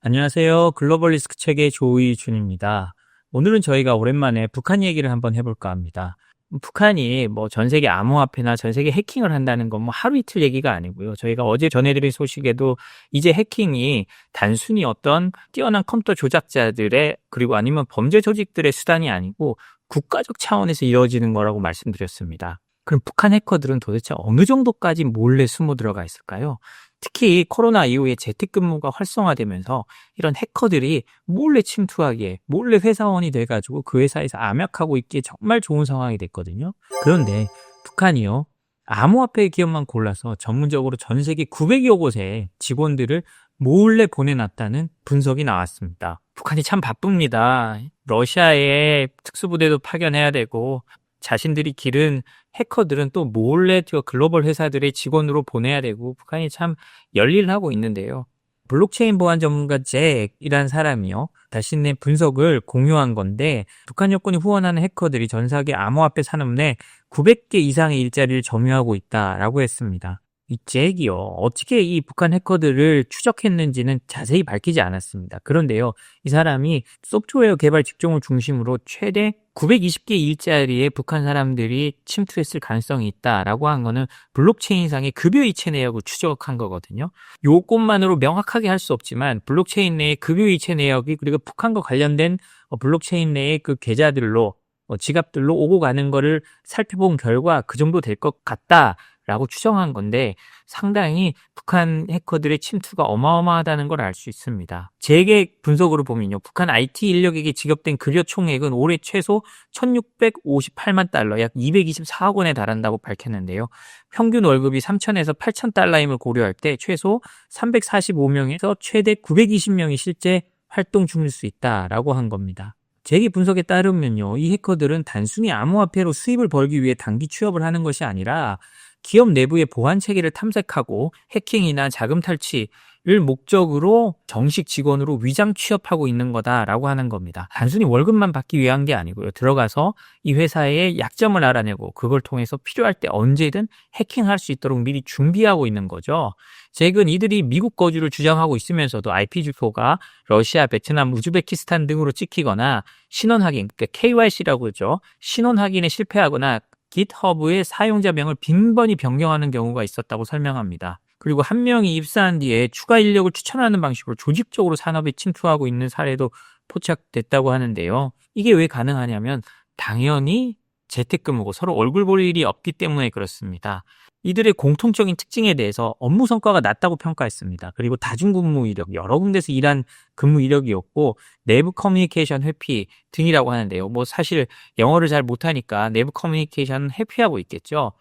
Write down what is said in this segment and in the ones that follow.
안녕하세요. 글로벌 리스크 책의 조이준입니다. 오늘은 저희가 오랜만에 북한 얘기를 한번 해볼까 합니다. 북한이 뭐 전 세계 암호화폐나 전 세계 해킹을 한다는 건 뭐 하루 이틀 얘기가 아니고요. 저희가 어제 전해드린 소식에도 이제 해킹이 단순히 어떤 뛰어난 컴퓨터 조작자들의 그리고 아니면 범죄 조직들의 수단이 아니고 국가적 차원에서 이루어지는 거라고 말씀드렸습니다. 그럼 북한 해커들은 도대체 어느 정도까지 몰래 숨어 들어가 있을까요? 특히 코로나 이후에 재택근무가 활성화되면서 이런 해커들이 몰래 침투하기에 몰래 회사원이 돼가지고 그 회사에서 암약하고 있기에 정말 좋은 상황이 됐거든요. 그런데 북한이요. 암호화폐 기업만 골라서 전문적으로 전 세계 900여 곳에 직원들을 몰래 보내놨다는 분석이 나왔습니다. 북한이 참 바쁩니다. 러시아에 특수부대도 파견해야 되고 자신들이 기른 해커들은 또 몰래 저 글로벌 회사들의 직원으로 보내야 되고 북한이 참 열일을 하고 있는데요. 블록체인 보안 전문가 잭이란 사람이요. 자신의 분석을 공유한 건데 북한 여권이 후원하는 해커들이 전 세계 암호화폐 산업 내 900개 이상의 일자리를 점유하고 있다라고 했습니다. 이 잭이요. 어떻게 이 북한 해커들을 추적했는지는 자세히 밝히지 않았습니다. 그런데요. 이 사람이 소프트웨어 개발 직종을 중심으로 최대 920개 일자리에 북한 사람들이 침투했을 가능성이 있다라고 한 거는 블록체인상의 급여 이체 내역을 추적한 거거든요. 요것만으로 명확하게 할 수 없지만 블록체인 내의 급여 이체 내역이 그리고 북한과 관련된 블록체인 내의 그 계좌들로 지갑들로 오고 가는 거를 살펴본 결과 그 정도 될 것 같다라고 추정한 건데 상당히 북한 해커들의 침투가 어마어마하다는 걸 알 수 있습니다. 제 분석으로 보면요. 북한 IT 인력에게 지급된 급여 총액은 올해 최소 1,658만 달러, 약 224억 원에 달한다고 밝혔는데요. 평균 월급이 3,000에서 8,000 달러임을 고려할 때 최소 345명에서 최대 920명이 실제 활동 중일 수 있다라고 한 겁니다. 제 분석에 따르면요. 이 해커들은 단순히 암호화폐로 수입을 벌기 위해 단기 취업을 하는 것이 아니라 기업 내부의 보안 체계를 탐색하고 해킹이나 자금 탈취를 목적으로 정식 직원으로 위장 취업하고 있는 거다라고 하는 겁니다. 단순히 월급만 받기 위한 게 아니고요. 들어가서 이 회사의 약점을 알아내고 그걸 통해서 필요할 때 언제든 해킹할 수 있도록 미리 준비하고 있는 거죠. 잭은 이들이 미국 거주를 주장하고 있으면서도 IP 주소가 러시아, 베트남, 우즈베키스탄 등으로 찍히거나 신원 확인, 그러니까 KYC라고 그러죠. 신원 확인에 실패하거나 GitHub의 사용자명을 빈번히 변경하는 경우가 있었다고 설명합니다. 그리고 한 명이 입사한 뒤에 추가 인력을 추천하는 방식으로 조직적으로 산업에 침투하고 있는 사례도 포착됐다고 하는데요. 이게 왜 가능하냐면 당연히 재택근무고 서로 얼굴 볼 일이 없기 때문에 그렇습니다. 이들의 공통적인 특징에 대해서 업무 성과가 낮다고 평가했습니다. 그리고 다중근무 이력, 여러 군데서 일한 근무 이력이었고 내부 커뮤니케이션 회피 등이라고 하는데요. 뭐 사실 영어를 잘 못하니까 내부 커뮤니케이션은 회피하고 있겠죠.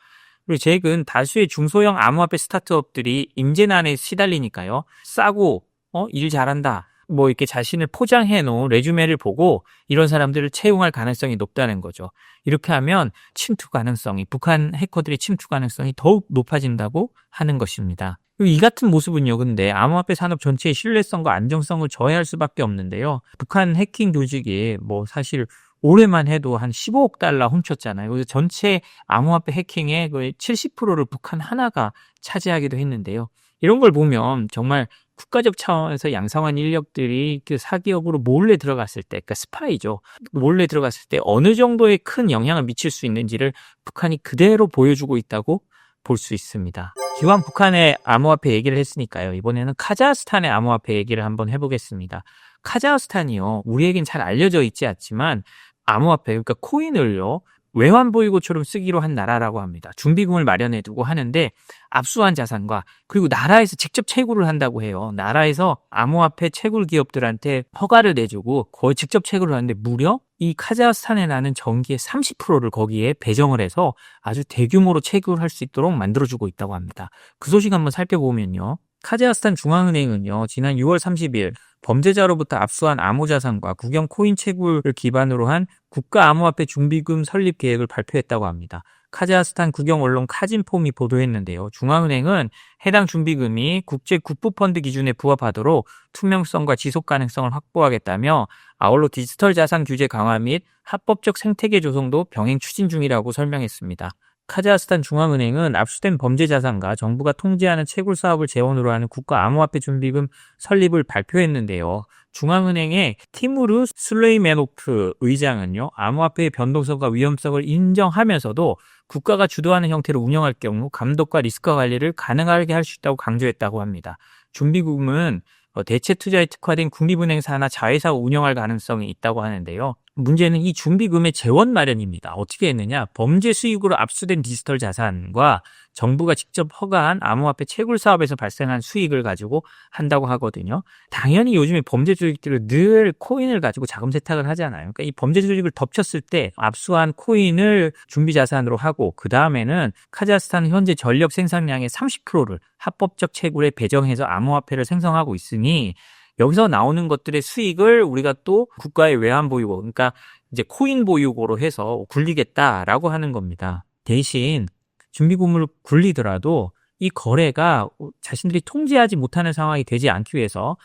그리고 잭은 다수의 중소형 암호화폐 스타트업들이 임재난에 시달리니까요. 싸고 일 잘한다. 뭐 이렇게 자신을 포장해 놓은 레주메를 보고 이런 사람들을 채용할 가능성이 높다는 거죠. 이렇게 하면 침투 가능성이, 북한 해커들의 침투 가능성이 더욱 높아진다고 하는 것입니다. 이 같은 모습은요, 근데 암호화폐 산업 전체의 신뢰성과 안정성을 저해할 수밖에 없는데요. 북한 해킹 조직이 뭐 사실 올해만 해도 한 15억 달러 훔쳤잖아요. 그래서 전체 암호화폐 해킹의 거의 70%를 북한 하나가 차지하기도 했는데요. 이런 걸 보면 정말 국가적 차원에서 양성한 인력들이 그 사기업으로 몰래 들어갔을 때, 그러니까 스파이죠. 몰래 들어갔을 때 어느 정도의 큰 영향을 미칠 수 있는지를 북한이 그대로 보여주고 있다고 볼 수 있습니다. 기왕 북한의 암호화폐 얘기를 했으니까요. 이번에는 카자흐스탄의 암호화폐 얘기를 한번 해보겠습니다. 카자흐스탄이요. 우리에겐 잘 알려져 있지 않지만 암호화폐, 그러니까 코인을요. 외환보유고처럼 쓰기로 한 나라라고 합니다. 준비금을 마련해두고 하는데 압수한 자산과 그리고 나라에서 직접 채굴을 한다고 해요. 나라에서 암호화폐 채굴 기업들한테 허가를 내주고 거의 직접 채굴을 하는데 무려 이 카자흐스탄에 나는 전기의 30%를 거기에 배정을 해서 아주 대규모로 채굴할 수 있도록 만들어주고 있다고 합니다. 그 소식 한번 살펴보면요. 카자흐스탄 중앙은행은요. 지난 6월 30일 범죄자로부터 압수한 암호자산과 국영 코인 채굴을 기반으로 한 국가 암호화폐 준비금 설립 계획을 발표했다고 합니다. 카자흐스탄 국영 언론 카진폼이 보도했는데요. 중앙은행은 해당 준비금이 국제 국부펀드 기준에 부합하도록 투명성과 지속 가능성을 확보하겠다며 아울러 디지털 자산 규제 강화 및 합법적 생태계 조성도 병행 추진 중이라고 설명했습니다. 카자흐스탄 중앙은행은 압수된 범죄 자산과 정부가 통제하는 채굴 사업을 재원으로 하는 국가 암호화폐 준비금 설립을 발표했는데요. 중앙은행의 티무르 슬레이메노프 의장은요, 암호화폐의 변동성과 위험성을 인정하면서도 국가가 주도하는 형태로 운영할 경우 감독과 리스크 관리를 가능하게 할 수 있다고 강조했다고 합니다. 준비금은 대체 투자에 특화된 국립은행 산하 자회사 운영할 가능성이 있다고 하는데요. 문제는 이 준비금의 재원 마련입니다. 어떻게 했느냐? 범죄 수익으로 압수된 디지털 자산과 정부가 직접 허가한 암호화폐 채굴 사업에서 발생한 수익을 가지고 한다고 하거든요. 당연히 요즘에 범죄 조직들은 늘 코인을 가지고 자금 세탁을 하잖아요. 그러니까 이 범죄 조직을 덮쳤을 때 압수한 코인을 준비 자산으로 하고 그 다음에는 카자흐스탄은 현재 전력 생산량의 30%를 합법적 채굴에 배정해서 암호화폐를 생성하고 있으니 여기서 나오는 것들의 수익을 우리가 또 국가의 외환 보유고, 그러니까 이제 코인 보유고로 해서 굴리겠다라고 하는 겁니다. 대신 준비금을 굴리더라도 이 거래가 자신들이 통제하지 못하는 상황이 되지 않기 위해서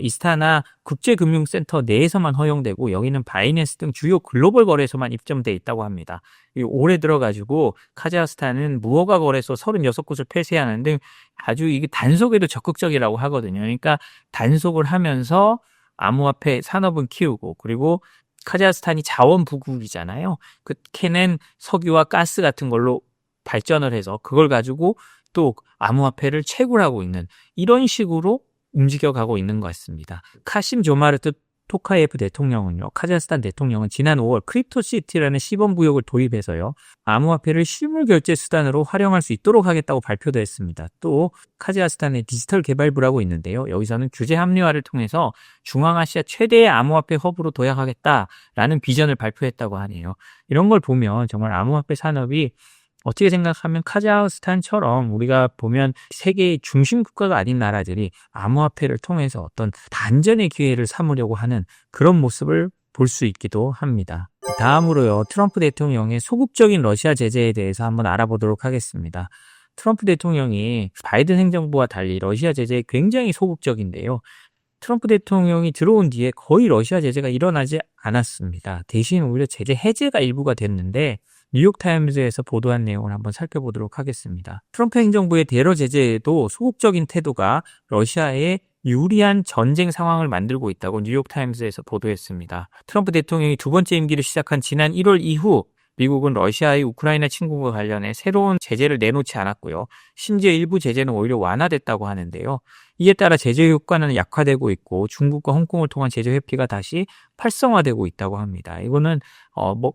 이스타나 국제금융센터 내에서만 허용되고 여기는 바이낸스 등 주요 글로벌 거래소만 입점돼 있다고 합니다. 올해 들어가지고 카자흐스탄은 무허가 거래소 36곳을 폐쇄하는 등 아주 이게 단속에도 적극적이라고 하거든요. 그러니까 단속을 하면서 암호화폐 산업은 키우고, 그리고 카자흐스탄이 자원 부국이잖아요. 그 캐낸 석유와 가스 같은 걸로 발전을 해서 그걸 가지고 또 암호화폐를 채굴하고 있는 이런 식으로 움직여가고 있는 것 같습니다. 카심 조마르트 토카예프 대통령은요, 카자흐스탄 대통령은 지난 5월 크립토시티라는 시범구역을 도입해서요, 암호화폐를 실물 결제 수단으로 활용할 수 있도록 하겠다고 발표도 했습니다. 또 카자흐스탄의 디지털 개발부라고 있는데요, 여기서는 규제 합리화를 통해서 중앙아시아 최대의 암호화폐 허브로 도약하겠다라는 비전을 발표했다고 하네요. 이런 걸 보면 정말 암호화폐 산업이 어떻게 생각하면 카자흐스탄처럼 우리가 보면 세계의 중심 국가가 아닌 나라들이 암호화폐를 통해서 어떤 반전의 기회를 삼으려고 하는 그런 모습을 볼 수 있기도 합니다. 다음으로요, 트럼프 대통령의 소극적인 러시아 제재에 대해서 한번 알아보도록 하겠습니다. 트럼프 대통령이 바이든 행정부와 달리 러시아 제재에 굉장히 소극적인데요. 트럼프 대통령이 들어온 뒤에 거의 러시아 제재가 일어나지 않았습니다. 대신 오히려 제재 해제가 일부가 됐는데 뉴욕타임즈에서 보도한 내용을 한번 살펴보도록 하겠습니다. 트럼프 행정부의 대러 제재에도 소극적인 태도가 러시아에 유리한 전쟁 상황을 만들고 있다고 뉴욕타임즈에서 보도했습니다. 트럼프 대통령이 두 번째 임기를 시작한 지난 1월 이후 미국은 러시아의 우크라이나 침공과 관련해 새로운 제재를 내놓지 않았고요. 심지어 일부 제재는 오히려 완화됐다고 하는데요. 이에 따라 제재 효과는 약화되고 있고 중국과 홍콩을 통한 제재 회피가 다시 활성화되고 있다고 합니다. 이거는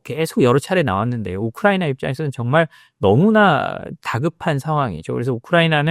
계속 여러 차례 나왔는데요. 우크라이나 입장에서는 정말 너무나 다급한 상황이죠. 그래서 우크라이나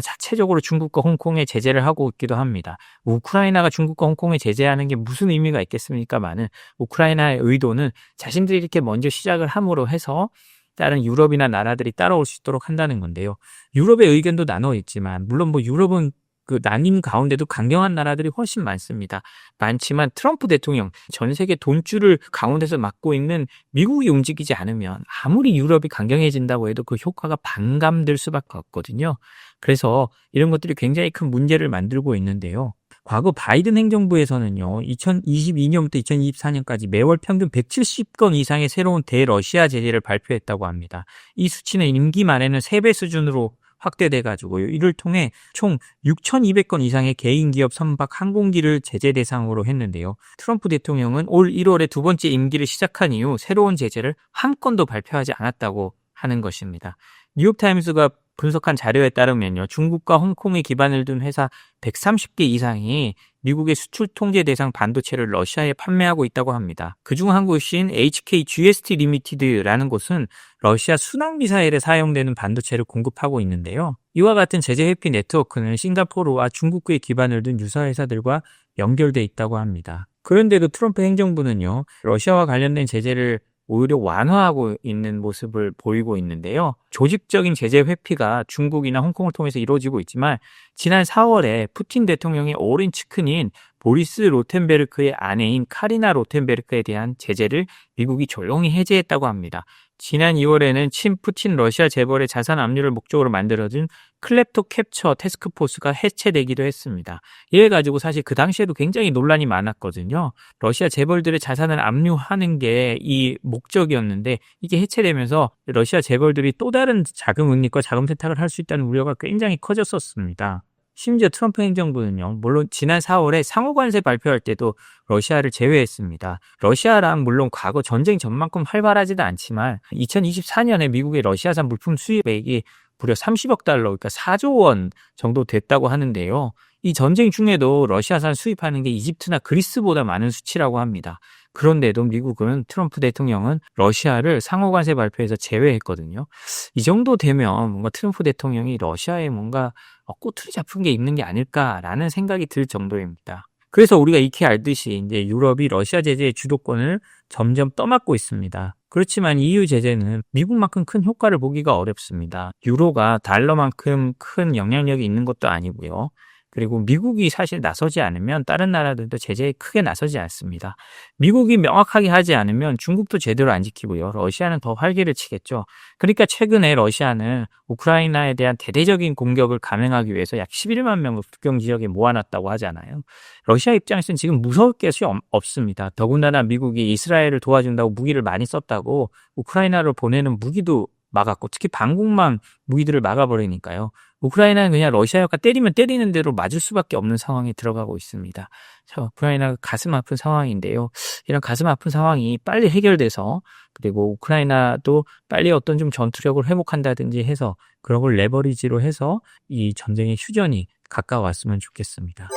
자체적으로 중국과 홍콩에 제재를 하고 있기도 합니다. 우크라이나가 중국과 홍콩에 제재하는 게 무슨 의미가 있겠습니까만은 우크라이나의 의도는 자신들이 이렇게 먼저 시작을 함으로 해서 다른 유럽이나 나라들이 따라올 수 있도록 한다는 건데요. 유럽의 의견도 나눠 있지만 물론 유럽은 그 나뉜 가운데도 강경한 나라들이 훨씬 많지만 트럼프 대통령, 전 세계 돈줄을 가운데서 맡고 있는 미국이 움직이지 않으면 아무리 유럽이 강경해진다고 해도 그 효과가 반감될 수밖에 없거든요. 그래서 이런 것들이 굉장히 큰 문제를 만들고 있는데요. 과거 바이든 행정부에서는요, 2022년부터 2024년까지 매월 평균 170건 이상의 새로운 대러시아 제재를 발표했다고 합니다. 이 수치는 임기 말에는 3배 수준으로 확대돼가지고요. 이를 통해 총 6,200건 이상의 개인 기업 선박 항공기를 제재 대상으로 했는데요. 트럼프 대통령은 올 1월에 두 번째 임기를 시작한 이후 새로운 제재를 한 건도 발표하지 않았다고 하는 것입니다. 뉴욕타임스가 분석한 자료에 따르면요, 중국과 홍콩에 기반을 둔 회사 130개 이상이 미국의 수출 통제 대상 반도체를 러시아에 판매하고 있다고 합니다. 그중 한 곳인 HK GST 리미티드라는 곳은 러시아 순항 미사일에 사용되는 반도체를 공급하고 있는데요. 이와 같은 제재 회피 네트워크는 싱가포르와 중국에 기반을 둔 유사 회사들과 연결돼 있다고 합니다. 그런데도 트럼프 행정부는요, 러시아와 관련된 제재를 오히려 완화하고 있는 모습을 보이고 있는데요. 조직적인 제재 회피가 중국이나 홍콩을 통해서 이루어지고 있지만 지난 4월에 푸틴 대통령의 어린 측근인 보리스 로텐베르크의 아내인 카리나 로텐베르크에 대한 제재를 미국이 조용히 해제했다고 합니다. 지난 2월에는 푸틴 러시아 재벌의 자산 압류를 목적으로 만들어진 클랩토 캡처 태스크포스가 해체되기도 했습니다. 이래 가지고 사실 그 당시에도 굉장히 논란이 많았거든요. 러시아 재벌들의 자산을 압류하는 게 이 목적이었는데 이게 해체되면서 러시아 재벌들이 또 다른 자금 은닉과 자금 세탁을 할 수 있다는 우려가 굉장히 커졌었습니다. 심지어 트럼프 행정부는요, 물론 지난 4월에 상호관세 발표할 때도 러시아를 제외했습니다. 러시아랑 물론 과거 전쟁 전만큼 활발하지도 않지만 2024년에 미국의 러시아산 물품 수입액이 무려 30억 달러, 그러니까 4조 원 정도 됐다고 하는데요. 이 전쟁 중에도 러시아산 수입하는 게 이집트나 그리스보다 많은 수치라고 합니다. 그런데도 미국은 트럼프 대통령은 러시아를 상호관세 발표에서 제외했거든요. 이 정도 되면 뭔가 트럼프 대통령이 러시아에 뭔가 꼬투리 잡힌 게 있는 게 아닐까라는 생각이 들 정도입니다. 그래서 우리가 익히 알듯이 이제 유럽이 러시아 제재의 주도권을 점점 떠맡고 있습니다. 그렇지만 EU 제재는 미국만큼 큰 효과를 보기가 어렵습니다. 유로가 달러만큼 큰 영향력이 있는 것도 아니고요. 그리고 미국이 사실 나서지 않으면 다른 나라들도 제재에 크게 나서지 않습니다. 미국이 명확하게 하지 않으면 중국도 제대로 안 지키고요. 러시아는 더 활개를 치겠죠. 그러니까 최근에 러시아는 우크라이나에 대한 대대적인 공격을 감행하기 위해서 약 11만 명을 국경 지역에 모아놨다고 하잖아요. 러시아 입장에서는 지금 무서울 것이 없습니다. 더군다나 미국이 이스라엘을 도와준다고 무기를 많이 썼다고 우크라이나로 보내는 무기도 막았고, 특히 방공망 무기들을 막아버리니까요. 우크라이나는 그냥 러시아가 때리면 때리는 대로 맞을 수밖에 없는 상황에 들어가고 있습니다. 자, 우크라이나가 가슴 아픈 상황인데요. 이런 가슴 아픈 상황이 빨리 해결돼서, 그리고 우크라이나도 빨리 어떤 좀 전투력을 회복한다든지 해서 그런 걸 레버리지로 해서 이 전쟁의 휴전이 가까웠으면 좋겠습니다.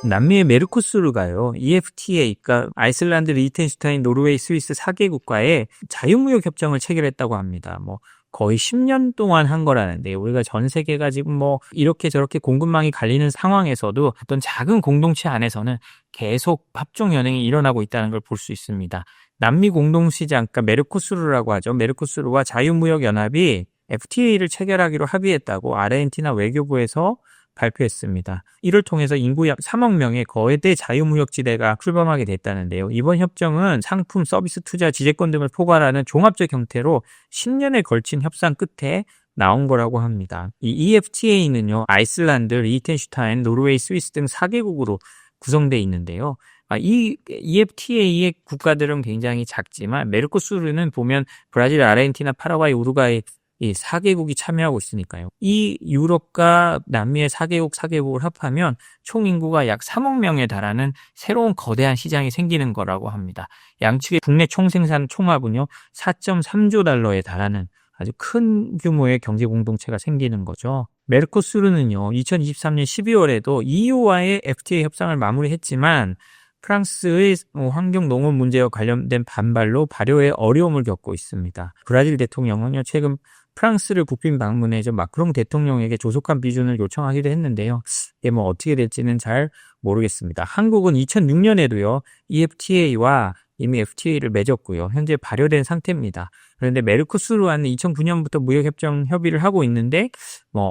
남미의 메르코스르가요, EFTA, 그러니까 아이슬란드, 리히텐슈타인, 노르웨이, 스위스 4개국과의 자유무역 협정을 체결했다고 합니다. 거의 10년 동안 한 거라는데, 우리가 전 세계가 지금 이렇게 저렇게 공급망이 갈리는 상황에서도 어떤 작은 공동체 안에서는 계속 합종 연행이 일어나고 있다는 걸 볼 수 있습니다. 남미 공동시장, 그러니까 메르코스르라고 하죠. 메르코스르와 자유무역연합이 FTA를 체결하기로 합의했다고 아르헨티나 외교부에서 발표했습니다. 이를 통해서 인구 약 3억 명의 거대 자유무역지대가 출범하게 됐다는데요. 이번 협정은 상품, 서비스, 투자, 지재권 등을 포괄하는 종합적 형태로 10년에 걸친 협상 끝에 나온 거라고 합니다. 이 EFTA는요, 아이슬란드, 리히텐슈타인, 노르웨이, 스위스 등 4개국으로 구성되어 있는데요. 이 EFTA의 국가들은 굉장히 작지만 메르코스르는 보면 브라질, 아르헨티나, 파라과이, 우루과이 이 4개국이 참여하고 있으니까요. 이 유럽과 남미의 4개국을 합하면 총 인구가 약 3억 명에 달하는 새로운 거대한 시장이 생기는 거라고 합니다. 양측의 국내 총생산 총합은요, 4.3조 달러에 달하는 아주 큰 규모의 경제 공동체가 생기는 거죠. 메르코스르는요, 2023년 12월에도 EU와의 FTA 협상을 마무리했지만 프랑스의 환경 농업 문제와 관련된 반발로 발효에 어려움을 겪고 있습니다. 브라질 대통령은요, 최근 프랑스를 국빈 방문해 마크롱 대통령에게 조속한 비준을 요청하기도 했는데요. 이게 어떻게 될지는 잘 모르겠습니다. 한국은 2006년에도요, EFTA와 이미 FTA를 맺었고요. 현재 발효된 상태입니다. 그런데 메르코스르와는 2009년부터 무역협정 협의를 하고 있는데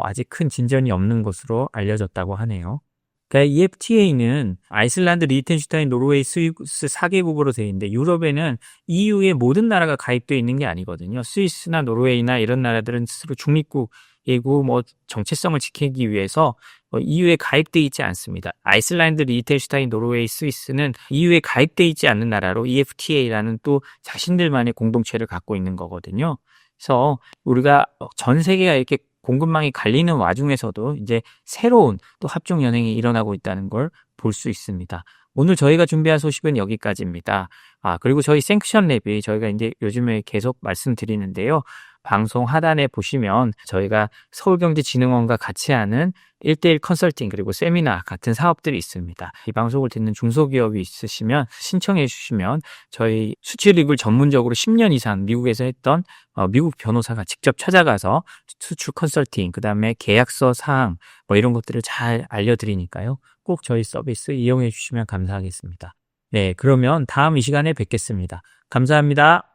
아직 큰 진전이 없는 것으로 알려졌다고 하네요. 그러니까 EFTA는 아이슬란드, 리히텐슈타인, 노르웨이, 스위스 4개국으로 되어 있는데, 유럽에는 EU의 모든 나라가 가입되어 있는 게 아니거든요. 스위스나 노르웨이나 이런 나라들은 스스로 중립국이고 정체성을 지키기 위해서 EU에 가입되어 있지 않습니다. 아이슬란드, 리히텐슈타인, 노르웨이, 스위스는 EU에 가입되어 있지 않는 나라로 EFTA라는 또 자신들만의 공동체를 갖고 있는 거거든요. 그래서 우리가 전 세계가 이렇게 공급망이 갈리는 와중에서도 이제 새로운 또 합종 연행이 일어나고 있다는 걸 볼 수 있습니다. 오늘 저희가 준비한 소식은 여기까지입니다. 그리고 저희 생크션 랩이 저희가 이제 요즘에 계속 말씀드리는데요. 방송 하단에 보시면 저희가 서울경제진흥원과 같이 하는 1:1 컨설팅 그리고 세미나 같은 사업들이 있습니다. 이 방송을 듣는 중소기업이 있으시면 신청해 주시면 저희 수출입을 전문적으로 10년 이상 미국에서 했던 미국 변호사가 직접 찾아가서 수출 컨설팅, 그다음에 계약서 사항 이런 것들을 잘 알려드리니까요. 꼭 저희 서비스 이용해 주시면 감사하겠습니다. 네, 그러면 다음 이 시간에 뵙겠습니다. 감사합니다.